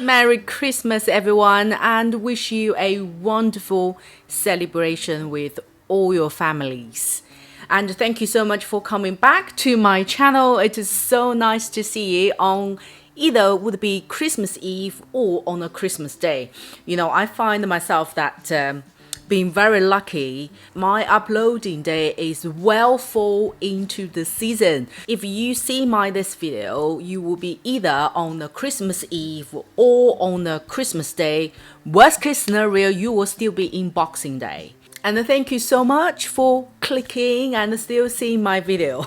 Merry Christmas, everyone, and wish you a wonderful celebration with all your families. And thank you so much for coming back to my channel. It is so nice to see you on either would be Christmas Eve or on a Christmas day. You know, I find myself that being very lucky, my uploading day is well fall into the season. If you see this video, you will be either on the Christmas Eve or on the Christmas day. Worst case scenario, you will still be in Boxing Day. And thank you so much for clicking and still seeing my video.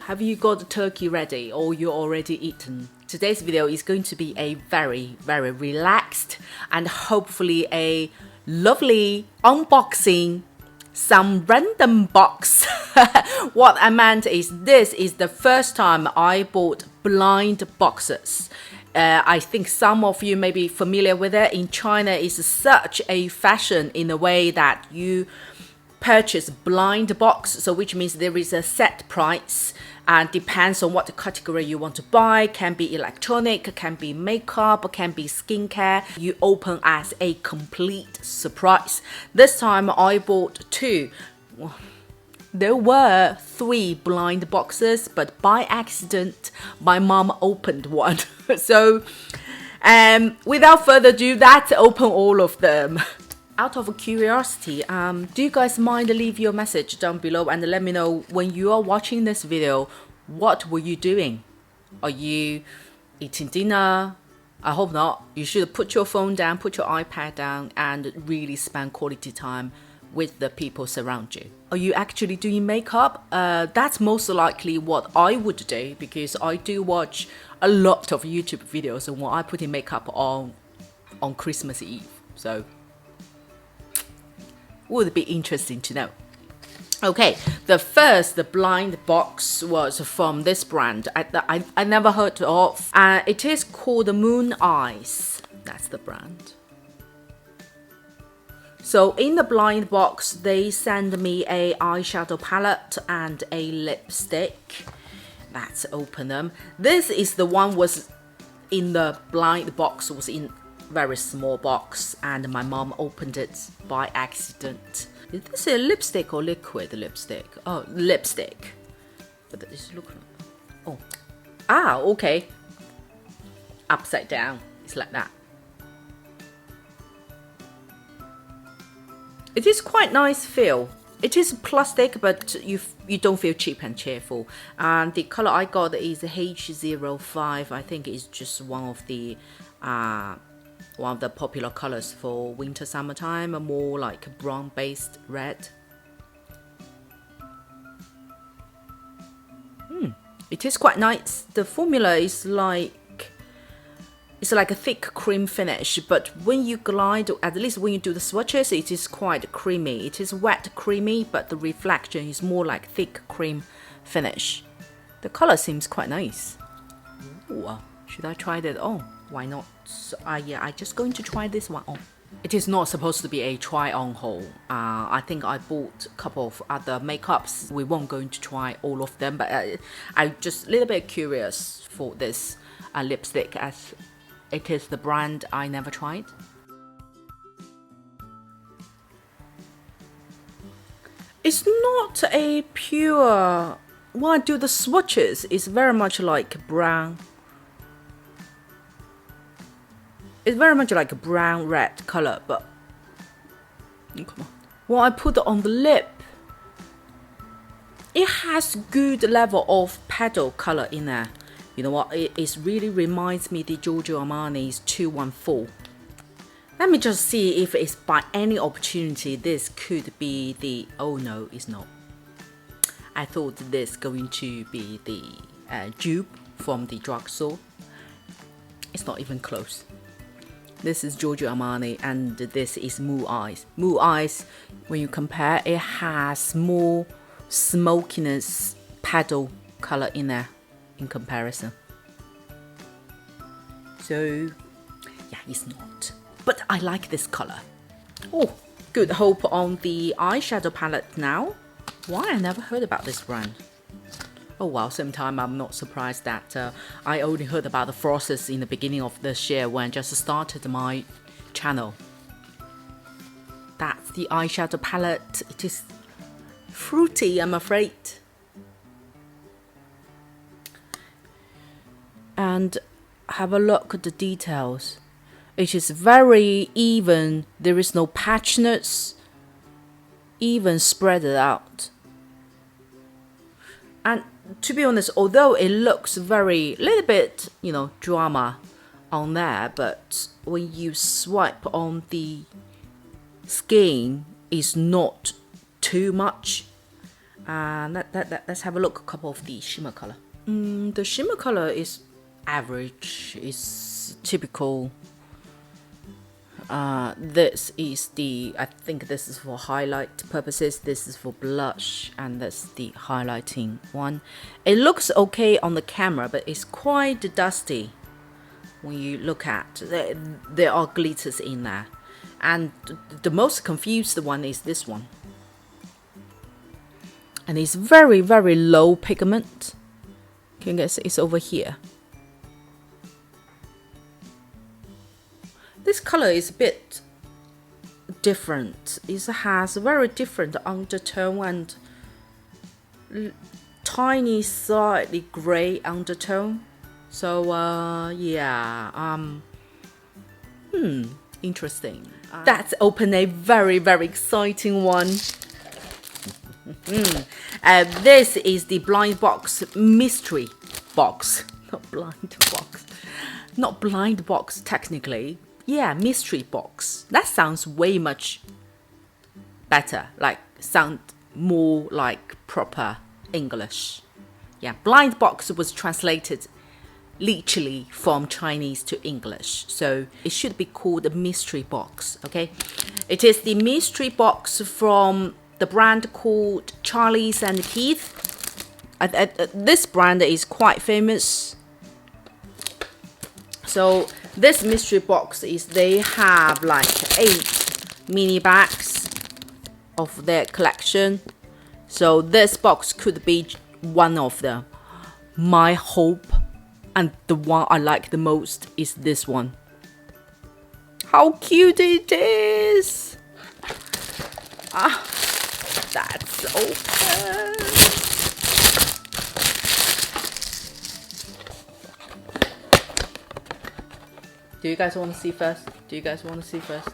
Have you got the turkey ready or you already eaten? Today's video is going to be a very, very relaxed and hopefully a lovely unboxing, some random box. What I meant is this is the first time I bought blind boxes. I think some of you may be familiar with it. In China, it's such a fashion in a way that you purchase blind box, so which means there is a set price and depends on what category you want to buy. Can be electronic, can be makeup, can be skincare. You open as a complete surprise. This time I bought two. There were 3 blind boxes, but by accident my mom opened one. So without further ado, let's open all of them. Out of curiosity, do you guys mind to leave your message down below and let me know when you are watching this video, what were you doing? Are you eating dinner? I hope not. You should put your phone down, put your iPad down and really spend quality time with the people surround you. Are you actually doing makeup? That's most likely what I would do because I do watch a lot of YouTube videos and when I put in makeup on Christmas Eve. So would be interesting to know. Okay, the blind box was from this brand I never heard of. It is called Moon Eyes. That's the brand. So in the blind box, they send me a eyeshadow palette and a lipstick. Let's open them. This is the one was in the blind box, was in very small box and my mom opened it by accident. Is this a lipstick or liquid lipstick? Oh, lipstick. But this look like, oh, okay. Upside down. It's like that. It is quite nice feel. It is plastic, but you don't feel cheap and cheerful. And the color I got is H05. I think it's just one of the popular colors for winter summertime, more like brown based red. It is quite nice. The formula is it's like a thick cream finish, but when you glide, at least when you do the swatches, it is quite creamy. It is wet creamy, but the reflection is more like thick cream finish. The color seems quite nice. Ooh, should I try that on? Why not? Yeah, I'm just going to try this one on. It is not supposed to be a try on haul. I think I bought a couple of other makeups. We won't going to try all of them, but I'm just a little bit curious for this lipstick as it is the brand I never tried. It's not a pure, when I do the swatches, it's very much like brown. It's very much like a brown red color, but come on. When I put it on the lip, it has good level of petal color in there. You know what? It really reminds me the Giorgio Armani's 214. Let me just see if it's by any opportunity this could be the. Oh no, it's not. I thought this going to be the dupe from the drugstore. It's not even close. This is Giorgio Armani and this is Moon Eyes. Moon Eyes, when you compare, it has more smokiness petal color in there in comparison. So yeah, it's not. But I like this color. Oh, good hope on the eyeshadow palette now. Why I never heard about this brand? Oh wow, same time I'm not surprised that I only heard about the FLORASIS in the beginning of this year when I just started my channel. That's the eyeshadow palette. It is fruity, I'm afraid. And have a look at the details. It is very even. There is no patchiness. Even spread it out. And to be honest, although it looks very little bit, you know, drama on there, but when you swipe on the skin, it's not too much. And let's have a look. A couple of the shimmer color. The shimmer color is average. It's typical. This is the, I think this is for highlight purposes, this is for blush, and that's the highlighting one. It looks okay on the camera, but it's quite dusty when you look at. There are glitters in there, and the most confused one is this one, and it's very low pigment. Can you guys see? It's over here. This color is a bit different. It has a very different undertone and tiny, slightly gray undertone. So yeah, interesting. Let's open a very exciting one. This is the blind box mystery box. Not blind box technically. Yeah, mystery box. That sounds way much better. Like, sound more like proper English. Yeah, blind box was translated literally from Chinese to English. So it should be called a mystery box, okay? It is the mystery box from the brand called Charlie's and Keith. This brand is quite famous. So this mystery box is, they have like 8 mini bags of their collection. So this box could be one of them. My hope, and the one I like the most, is this one. How cute it is! Ah, that's open. Do you guys want to see first? Do you guys want to see first?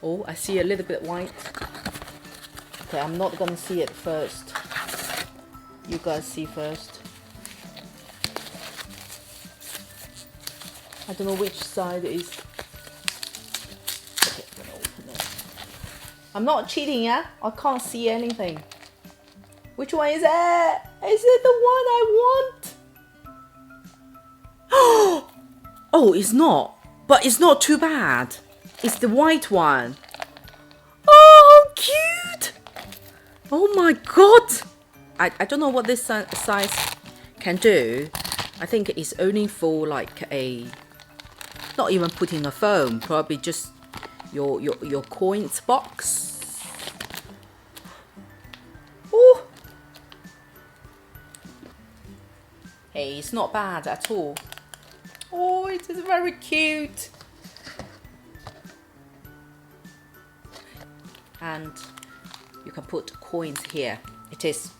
Oh, I see a little bit white. Okay, I'm not gonna see it first. You guys see first. I don't know which side it is. Okay, I'm gonna open it. I'm not cheating, yeah? I can't see anything. Which one is it? Is it the one I want? Oh, it's not. But it's not too bad. It's the white one. Oh, cute! Oh my god! I don't know what this size can do. I think it's only for like a... Not even putting a phone. Probably just your coins box. Oh! Hey, it's not bad at all. Oh, it is very cute. And you can put coins here. It is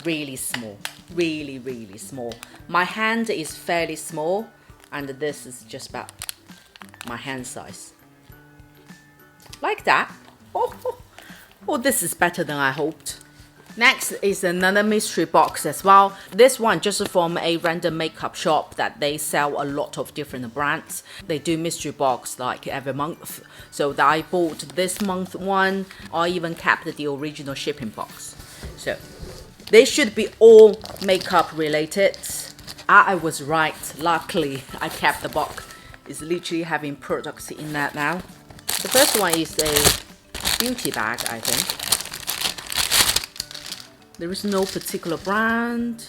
really small, really small. My hand is fairly small, and this is just about my hand size. Like that. Oh, this is better than I hoped. Next is another mystery box as well. This one just from a random makeup shop that they sell a lot of different brands. They do mystery box like every month. So that I bought this month one. I even kept the original shipping box. So they should be all makeup related. I was right. Luckily, I kept the box. It's literally having products in that now. The first one is a beauty bag, I think. There is no particular brand.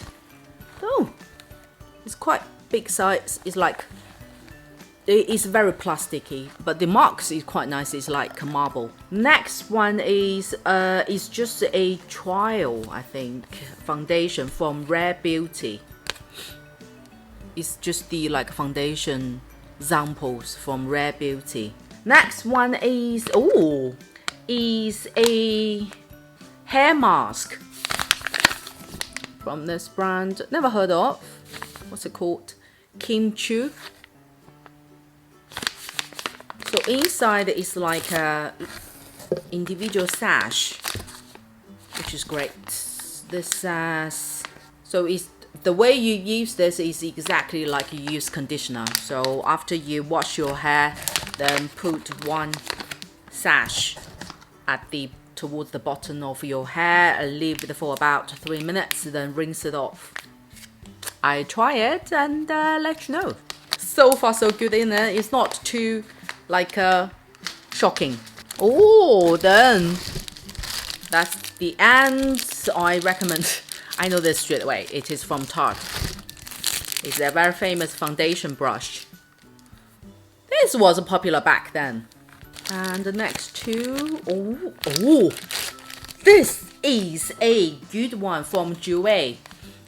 Oh, it's quite big size. It's like it's very plasticky, but the marks is quite nice. It's like a marble. Next one is just a trial, I think, foundation from Rare Beauty. It's just the like foundation samples from Rare Beauty. Next one is a hair mask from this brand. Never heard of. What's it called? Kim Chu. So inside is like a individual sash, which is great. This sash, so it's the way you use this is exactly like you use conditioner. So after you wash your hair, then put one sash at towards the bottom of your hair and leave it for about 3 minutes, then rinse it off. I try it and let you know. So far so good in it. It's not too like shocking. Oh, then that's the end. I recommend. I know this straight away. It is from Tarte. It's a very famous foundation brush. This was popular back then. And the next two. This is a good one from Jouer.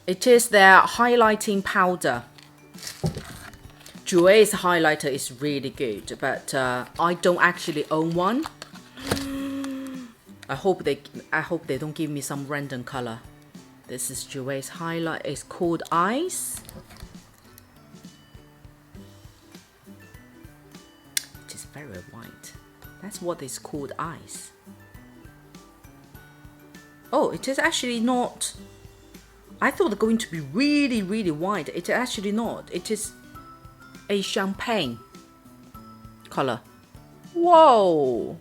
It is their highlighting powder. Jouer's highlighter is really good, but I don't actually own one. I hope they don't give me some random color. This is Jouer's highlight. It's called Ice. It is very white. That's what it's called, Ice. Oh, it is actually not. I thought it's going to be really, really white. It's actually not. It is a champagne color. Whoa.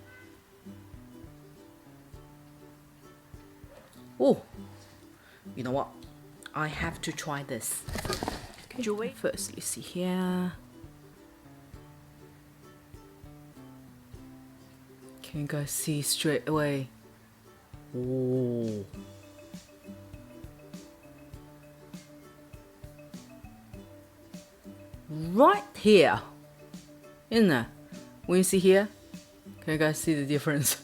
Oh, you know what? I have to try this. Okay. First, let's see here. Can you guys see straight away? Oh. Right here, isn't it? When you see here, can you guys see the difference?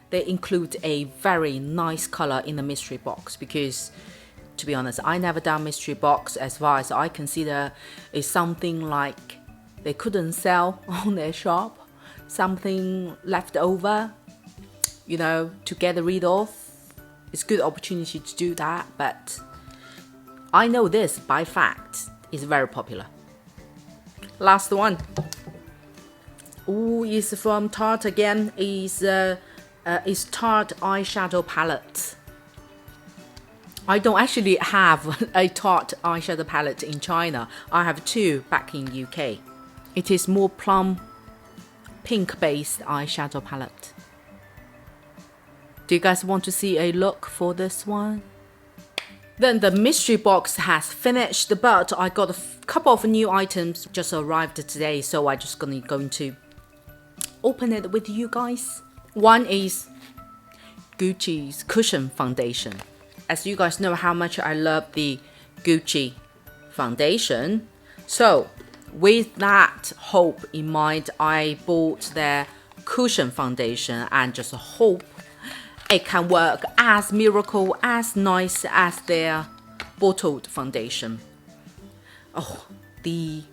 They include a very nice color in the mystery box because, to be honest, I never done mystery box. As far as I consider, is something like they couldn't sell on their shop, something left over, you know, to get rid of. It's a good opportunity to do that, but I know this by fact is very popular. Last one. Is from Tarte again. Is Tarte eyeshadow palette. I don't actually have a Tarte eyeshadow palette in China. I have two back in UK. It is more plum pink based eyeshadow palette. Do you guys want to see a look for this one? Then the mystery box has finished, but I got a couple of new items just arrived today, so I'm just going to open it with you guys. One is Gucci's Cushion Foundation. As you guys know how much I love the Gucci foundation, so with that hope in mind, I bought their Cushion Foundation and just hope it can work as miracle, as nice as their bottled foundation. Oh, the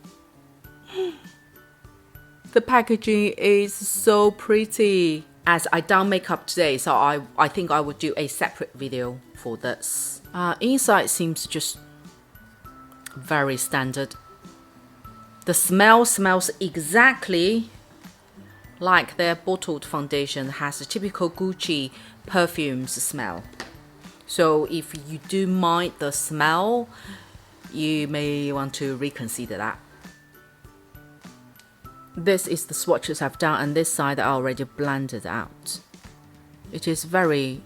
packaging is so pretty. As I done makeup today, so I think I would do a separate video for this. Inside seems just very standard. The smell smells exactly like their bottled foundation has a typical Gucci perfumes smell. So if you do mind the smell, you may want to reconsider that. This is the swatches I've done, and this side I already blended out. It is very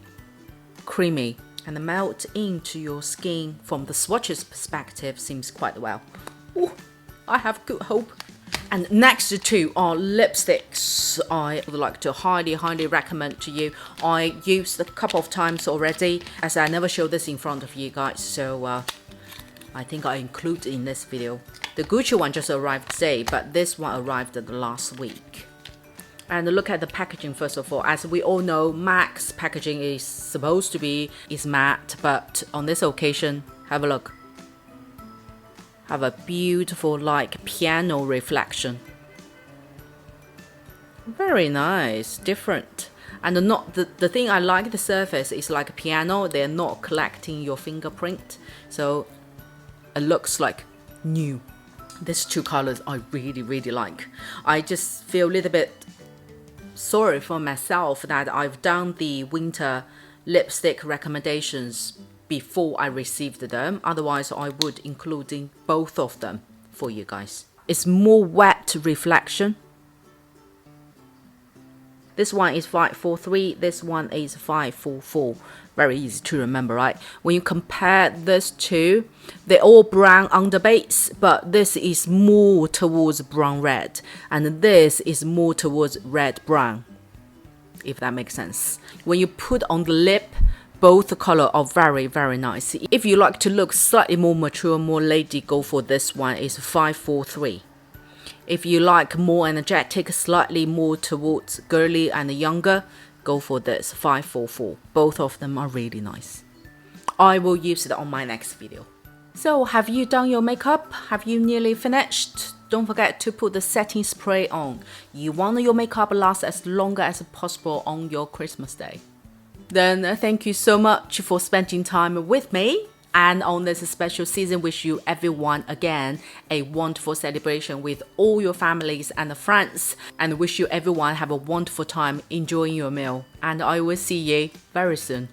creamy and melt into your skin from the swatches perspective seems quite well. Ooh, I have good hope. And next two are lipsticks. I would like to highly recommend to you. I used a couple of times already, as I never show this in front of you guys, so I think I include in this video. The Gucci one just arrived today, but this one arrived last week. And look at the packaging first of all. As we all know, MAC's packaging is supposed to be matte, but on this occasion, have a look. Have a beautiful like piano reflection. Very nice, different. And not the thing I like the surface is like a piano. They're not collecting your fingerprint, so it looks like new. These two colors I really like. I just feel a little bit sorry for myself that I've done the winter lipstick recommendations before I received them. Otherwise, I would include both of them for you guys. It's more wet reflection. This one is 543, this one is 544. Very easy to remember, right? When you compare these two, they're all brown on the base, but this is more towards brown red, and this is more towards red brown, if that makes sense. When you put on the lip, both color are very nice. If you like to look slightly more mature, more lady, go for this one. It's 543. If you like more energetic, slightly more towards girly and younger, go for this 544. Both of them are really nice. I will use it on my next video. So have you done your makeup? Have you nearly finished? Don't forget to put the setting spray on. You want your makeup last as long as possible on your Christmas day. Then thank you so much for spending time with me. And on this special season, wish you everyone again a wonderful celebration with all your families and friends. And wish you everyone have a wonderful time enjoying your meal. And I will see you very soon.